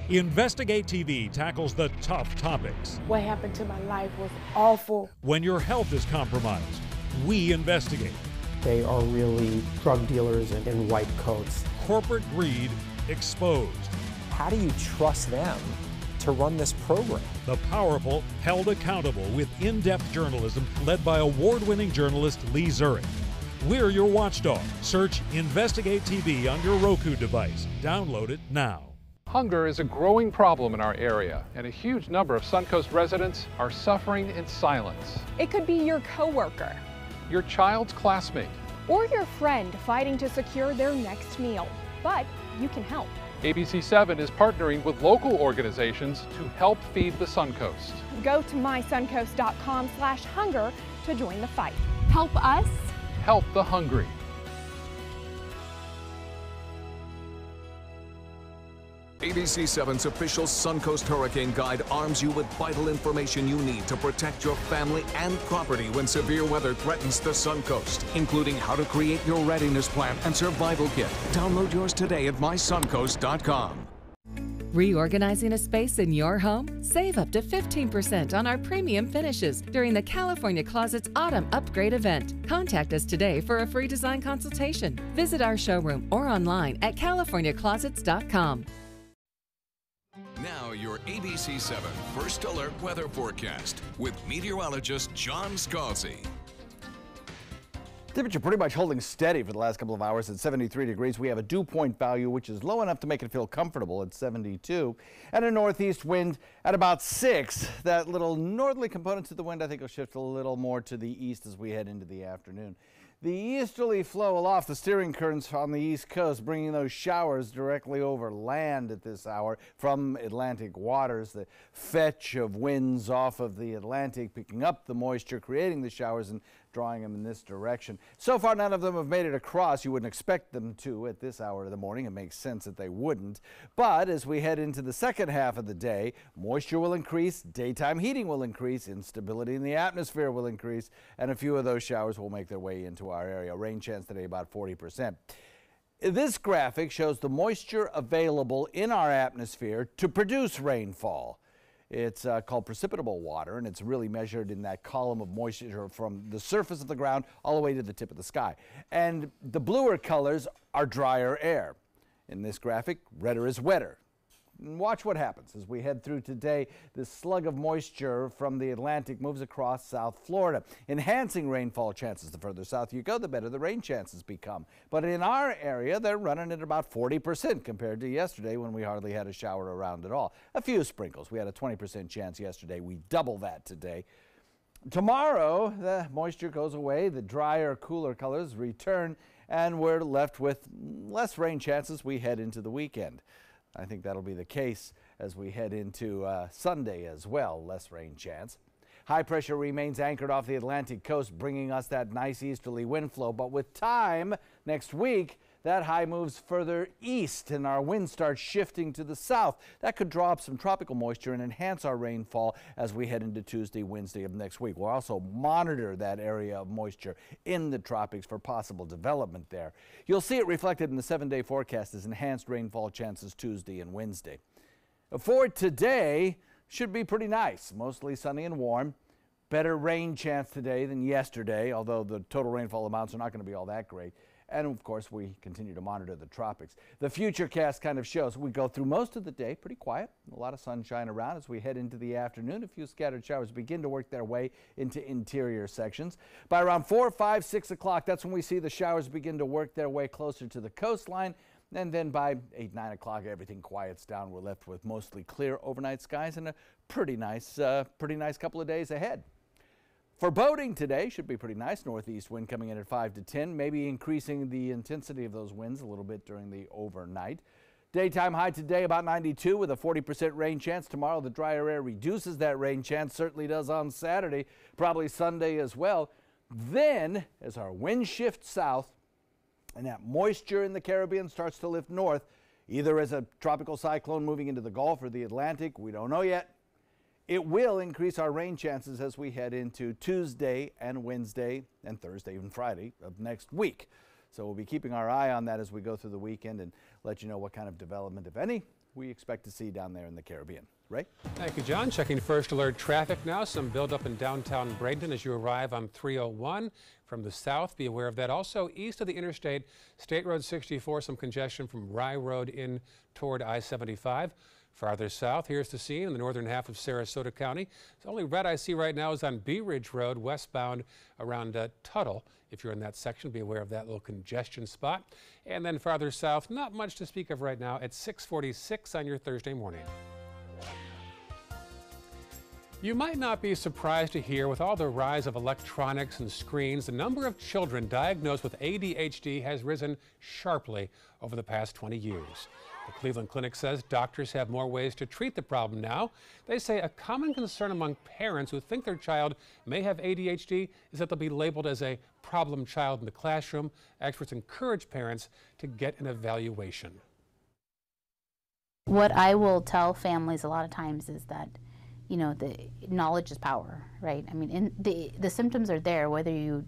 Investigate TV tackles the tough topics. What happened to my life was awful. When your health is compromised, we investigate. They are really drug dealers in white coats. Corporate greed exposed. How do you trust them to run this program? The powerful held accountable with in-depth journalism led by award-winning journalist Lee Zurich. We're your watchdog. Search Investigate TV on your Roku device. Download it now. Hunger is a growing problem in our area, and a huge number of Suncoast residents are suffering in silence. It could be your coworker, your child's classmate, or your friend fighting to secure their next meal. But you can help. ABC7 is partnering with local organizations to help feed the Suncoast. Go to mysuncoast.com/hunger to join the fight. Help us. Help the hungry. ABC7's official Suncoast Hurricane Guide arms you with vital information you need to protect your family and property when severe weather threatens the Suncoast, including how to create your readiness plan and survival kit. Download yours today at mysuncoast.com. Reorganizing a space in your home? Save up to 15% on our premium finishes during the California Closets Autumn Upgrade event. Contact us today for a free design consultation. Visit our showroom or online at californiaclosets.com. Now your ABC7 First Alert weather forecast with meteorologist John Scalzi. Temperature pretty much holding steady for the last couple of hours at 73 degrees. We have a dew point value which is low enough to make it feel comfortable at 72, and a northeast wind at about 6. That little northerly component to the wind I think will shift a little more to the east as we head into the afternoon. The easterly flow aloft the steering currents on the east coast, bringing those showers directly over land at this hour from Atlantic waters. The fetch of winds off of the Atlantic picking up the moisture, creating the showers and drawing them in this direction. So far, none of them have made it across. You wouldn't expect them to at this hour of the morning. It makes sense that they wouldn't. But as we head into the second half of the day, moisture will increase, daytime heating will increase, instability in the atmosphere will increase, and a few of those showers will make their way into our area. Rain chance today about 40%. This graphic shows the moisture available in our atmosphere to produce rainfall. It's called precipitable water, and it's really measured in that column of moisture from the surface of the ground all the way to the tip of the sky. And the bluer colors are drier air. In this graphic, redder is wetter. And watch what happens as we head through today. This slug of moisture from the Atlantic moves across South Florida, enhancing rainfall chances. The further south you go, the better the rain chances become. But in our area, they're running at about 40% compared to yesterday when we hardly had a shower around at all. A few sprinkles. We had a 20% chance yesterday. We double that today. Tomorrow, the moisture goes away. The drier, cooler colors return, and we're left with less rain chances we head into the weekend. I think that'll be the case as we head into Sunday as well, less rain chance. High pressure remains anchored off the Atlantic coast, bringing us that nice easterly wind flow. But with time, next week, that high moves further east and our wind starts shifting to the south. That could draw up some tropical moisture and enhance our rainfall as we head into Tuesday, Wednesday of next week. We'll also monitor that area of moisture in the tropics for possible development there. You'll see it reflected in the 7-day forecast as enhanced rainfall chances Tuesday and Wednesday. For today, should be pretty nice, mostly sunny and warm. Better rain chance today than yesterday, although the total rainfall amounts are not going to be all that great. And of course, we continue to monitor the tropics. The futurecast kind of shows we go through most of the day pretty quiet, a lot of sunshine around. As we head into the afternoon, a few scattered showers begin to work their way into interior sections. By around 4, 5, 6 o'clock, that's when we see the showers begin to work their way closer to the coastline. And then by 8, 9 o'clock, everything quiets down. We're left with mostly clear overnight skies and a pretty nice couple of days ahead. For boating today, should be pretty nice. Northeast wind coming in at 5 to 10, maybe increasing the intensity of those winds a little bit during the overnight. Daytime high today about 92 with a 40% rain chance. Tomorrow the drier air reduces that rain chance, certainly does on Saturday, probably Sunday as well. Then, as our wind shifts south and that moisture in the Caribbean starts to lift north, either as a tropical cyclone moving into the Gulf or the Atlantic, we don't know yet, it will increase our rain chances as we head into Tuesday and Wednesday and Thursday and Friday of next week. So we'll be keeping our eye on that as we go through the weekend and let you know what kind of development, if any, we expect to see down there in the Caribbean. Ray? Thank you, John. Checking first alert traffic now. Some buildup in downtown Bradenton as you arrive on 301 from the south. Be aware of that. Also, east of the interstate, State Road 64, some congestion from Rye Road in toward I-75. Farther south, here's the scene in the northern half of Sarasota County. The only red I see right now is on Bee Ridge Road, westbound around Tuttle. If you're in that section, be aware of that little congestion spot. And then farther south, not much to speak of right now at 6:46 on your Thursday morning. You might not be surprised to hear, with all the rise of electronics and screens, the number of children diagnosed with ADHD has risen sharply over the past 20 years. The Cleveland Clinic says doctors have more ways to treat the problem now. They say a common concern among parents who think their child may have ADHD is that they'll be labeled as a problem child in the classroom. Experts encourage parents to get an evaluation. What I will tell families a lot of times is that, you know, the knowledge is power, right? I mean, the symptoms are there, whether you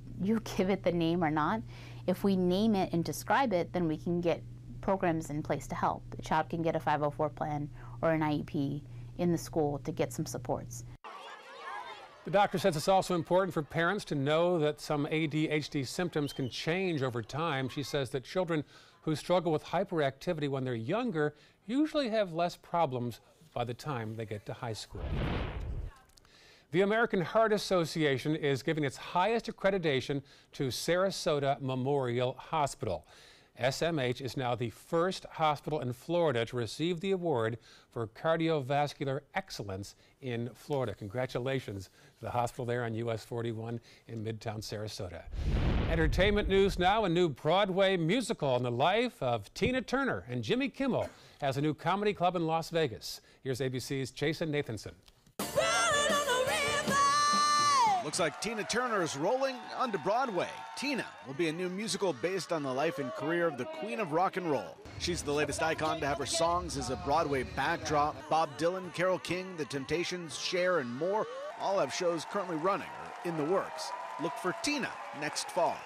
give it the name or not. If we name it and describe it, then we can get programs in place to help. The child can get a 504 plan or an IEP in the school to get some supports. The doctor says it's also important for parents to know that some ADHD symptoms can change over time. She says that children who struggle with hyperactivity when they're younger usually have less problems by the time they get to high school. The American Heart Association is giving its highest accreditation to Sarasota Memorial Hospital. SMH is now the first hospital in Florida to receive the award for cardiovascular excellence in Florida. Congratulations to the hospital there on US 41 in Midtown Sarasota. Entertainment news now. A new Broadway musical on the life of Tina Turner, and Jimmy Kimmel has a new comedy club in Las Vegas. Here's ABC's Jason Nathanson. Looks like Tina Turner is rolling onto Broadway. Tina will be a new musical based on the life and career of the Queen of Rock and Roll. She's the latest icon to have her songs as a Broadway backdrop. Bob Dylan, Carole King, The Temptations, Cher, and more all have shows currently running or in the works. Look for Tina next fall.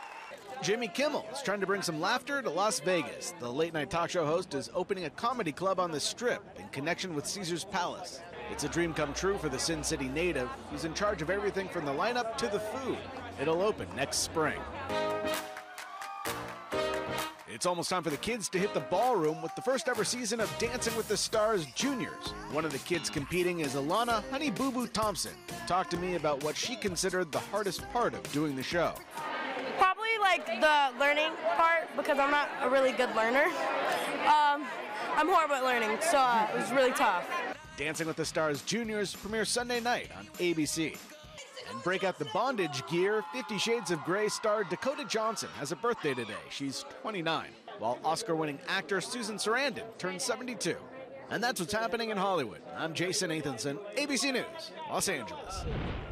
Jimmy Kimmel is trying to bring some laughter to Las Vegas. The late-night talk show host is opening a comedy club on the Strip in connection with Caesar's Palace. It's a dream come true for the Sin City native, who's in charge of everything from the lineup to the food. It'll open next spring. It's almost time for the kids to hit the ballroom with the first ever season of Dancing with the Stars Juniors. One of the kids competing is Alana Honey Boo Boo Thompson. Talked to me about what she considered the hardest part of doing the show. Probably like the learning part, because I'm not a really good learner. I'm horrible at learning, so it was really tough. Dancing with the Stars Juniors premieres Sunday night on ABC. And break out the bondage gear, 50 Shades of Grey star Dakota Johnson has a birthday today. She's 29, while Oscar-winning actor Susan Sarandon turns 72. And that's what's happening in Hollywood. I'm Jason Nathanson, ABC News, Los Angeles.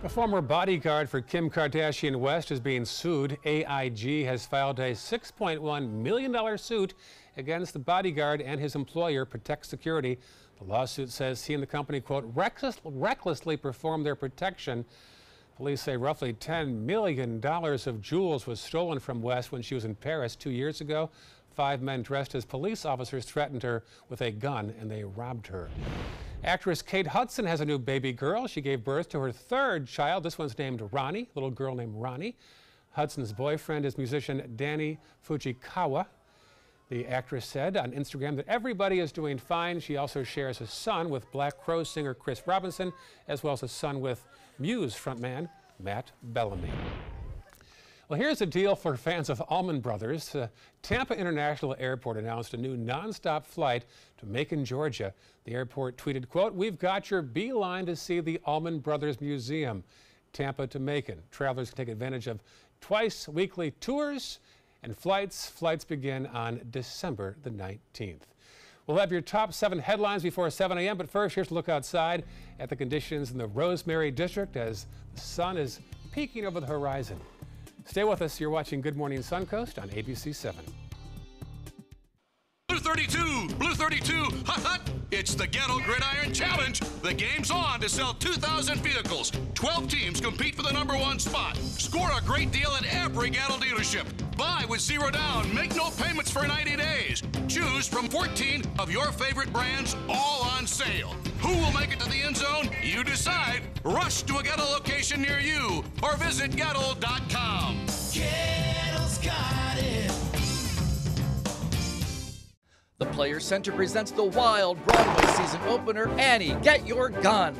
A former bodyguard for Kim Kardashian West is being sued. AIG has filed a $6.1 million suit against the bodyguard and his employer, Protect Security. The lawsuit says he and the company, quote, recklessly performed their protection. Police say roughly $10 million of jewels was stolen from West when she was in Paris 2 years ago. 5 men dressed as police officers threatened her with a gun and they robbed her. Actress Kate Hudson has a new baby girl. She gave birth to her 3rd child. This one's named Ronnie, little girl named Ronnie. Hudson's boyfriend is musician Danny Fujikawa. The actress said on Instagram that everybody is doing fine. She also shares a son with Black Crowes singer Chris Robinson, as well as a son with Muse frontman Matt Bellamy. Well, here's a deal for fans of Allman Brothers. Tampa International Airport announced a new nonstop flight to Macon, Georgia. The airport tweeted, quote, "We've got your beeline to see the Allman Brothers Museum, Tampa to Macon. Travelers can take advantage of twice weekly tours and flights. Flights begin on December the 19th. We'll have your top 7 headlines before 7 a.m., but first, here's a look outside at the conditions in the Rosemary District as the sun is peeking over the horizon. Stay with us. You're watching Good Morning Suncoast on ABC 7. Blue 32, Blue 32, hot, hot. It's the Gatto Gridiron Challenge. The game's on to sell 2,000 vehicles. 12 teams compete for the #1 spot. Score a great deal at every Gatto dealership. Buy with 0 down. Make no payments for 90 days. Choose from 14 of your favorite brands, all on sale. Who will make it to the end zone? You decide. Rush to a Gatto location near you or visit Gatto.com. Gatto's got it. The Players Center presents the wild Broadway season opener, Annie, Get Your Gun.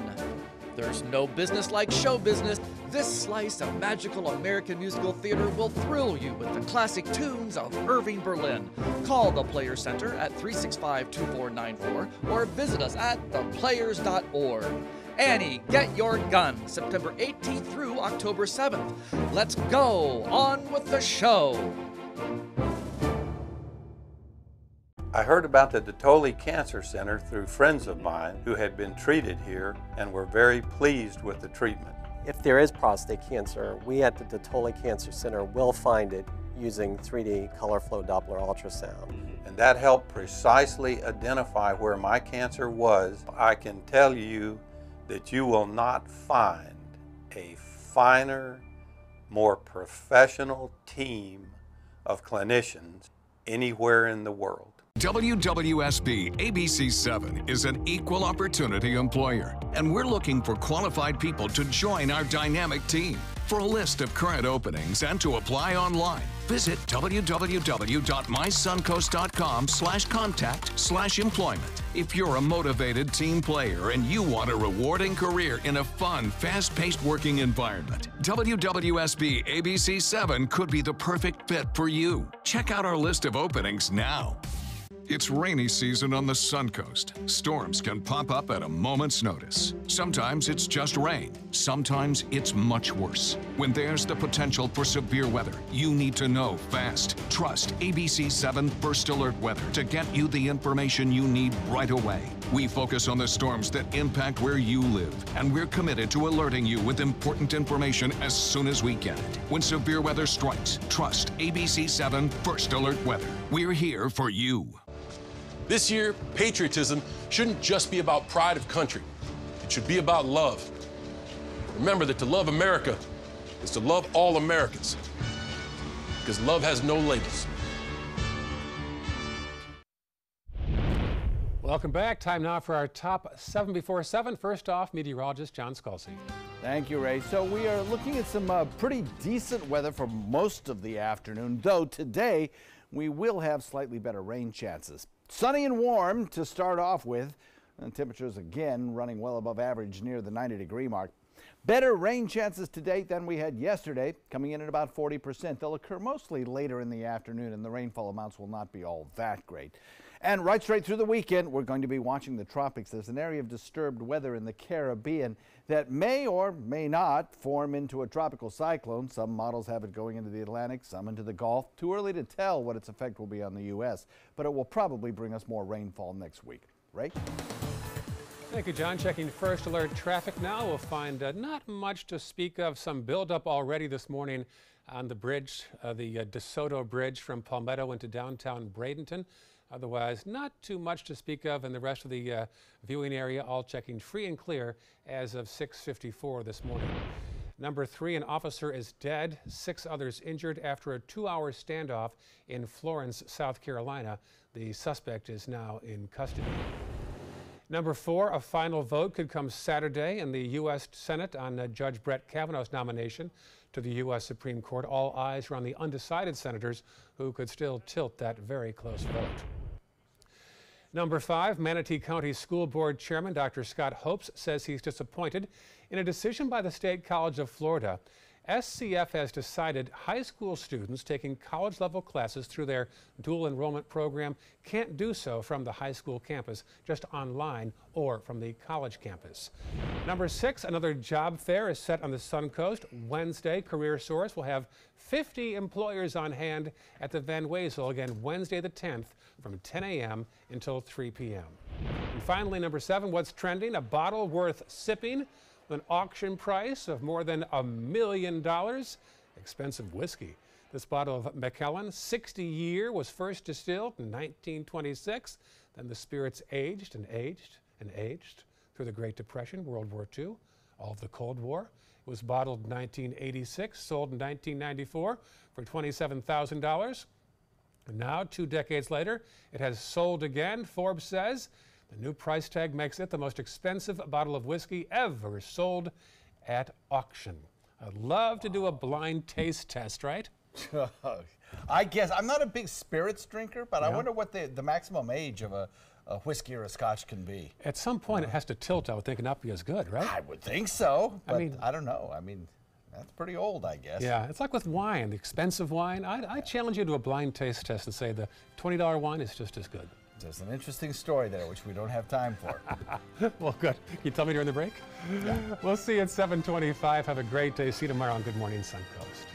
There's no business like show business. This slice of magical American musical theater will thrill you with the classic tunes of Irving Berlin. Call the Players Center at 365-2494 or visit us at theplayers.org. Annie, Get Your Gun, September 18th through October 7th. Let's go on with the show. I heard about the Dotoli Cancer Center through friends of mine who had been treated here and were very pleased with the treatment. If there is prostate cancer, we at the Dotoli Cancer Center will find it using 3D color flow Doppler ultrasound. And that helped precisely identify where my cancer was. I can tell you that you will not find a finer, more professional team of clinicians anywhere in the world. WWSB ABC7 is an equal opportunity employer, and we're looking for qualified people to join our dynamic team. For a list of current openings and to apply online, visit www.mysuncoast.com/contact/employment. If you're a motivated team player and you want a rewarding career in a fun, fast-paced working environment, WWSB ABC7 could be the perfect fit for you. Check out our list of openings now. It's rainy season on the Suncoast. Storms can pop up at a moment's notice. Sometimes it's just rain. Sometimes it's much worse. When there's the potential for severe weather, you need to know fast. Trust ABC7 First Alert Weather to get you the information you need right away. We focus on the storms that impact where you live, and we're committed to alerting you with important information as soon as we get it. When severe weather strikes, trust ABC7 First Alert Weather. We're here for you. This year, patriotism shouldn't just be about pride of country. It should be about love. Remember that to love America is to love all Americans, because love has no labels. Welcome back. Time now for our top 7 before 7. First off, meteorologist John Scalzi. Thank you, Ray. So we are looking at some pretty decent weather for most of the afternoon, though today we will have slightly better rain chances. Sunny and warm to start off with, and temperatures again running well above average near the 90-degree mark. Better rain chances today than we had yesterday, coming in at about 40%. They'll occur mostly later in the afternoon, and the rainfall amounts will not be all that great. And right straight through the weekend, we're going to be watching the tropics. There's an area of disturbed weather in the Caribbean that may or may not form into a tropical cyclone. Some models have it going into the Atlantic, some into the Gulf. Too early to tell what its effect will be on the U.S., but it will probably bring us more rainfall next week. Ray? Thank you, John. Checking First Alert traffic now. We'll find not much to speak of. Some buildup already this morning on the bridge, the DeSoto Bridge from Palmetto into downtown Bradenton. Otherwise, not too much to speak of in the rest of the viewing area, all checking free and clear as of 6:54 this morning. Number 3, an officer is dead, 6 others injured after a 2-hour standoff in Florence, South Carolina. The suspect is now in custody. Number 4, a final vote could come Saturday in the U.S. Senate on Judge Brett Kavanaugh's nomination to the U.S. Supreme Court. All eyes are on the undecided senators who could still tilt that very close vote. Number 5, Manatee County School Board Chairman Dr. Scott Hopes says he's disappointed in a decision by the State College of Florida. SCF has decided high school students taking college-level classes through their dual enrollment program can't do so from the high school campus, just online or from the college campus. Number 6, another job fair is set on the Suncoast. Wednesday, Career Source will have 50 employers on hand at the Van Wezel, again Wednesday the 10th from 10 a.m. until 3 p.m. And finally, number 7, what's trending? A bottle worth sipping with an auction price of more than $1 million. Expensive whiskey. This bottle of Macallan 60-year was first distilled in 1926. Then the spirits aged and aged and aged through the Great Depression, World War II, all of the Cold War. It was bottled in 1986, sold in 1994 for $27,000. And now, 2 decades later, it has sold again. Forbes says the new price tag makes it the most expensive bottle of whiskey ever sold at auction. I'd love to do a blind taste test, right? I guess. I'm not a big spirits drinker, but I wonder what the maximum age of a whiskey or a scotch can be. At some point, it has to tilt, I would think, and not be as good, right? I would think so, but I don't know. I mean, that's pretty old, I guess. Yeah, it's like with wine, the expensive wine. I challenge you to a blind taste test and say the $20 wine is just as good. There's an interesting story there, which we don't have time for. Well, good. Can you tell me during the break? Yeah. We'll see you at 7:25. Have a great day. See you tomorrow on Good Morning Suncoast.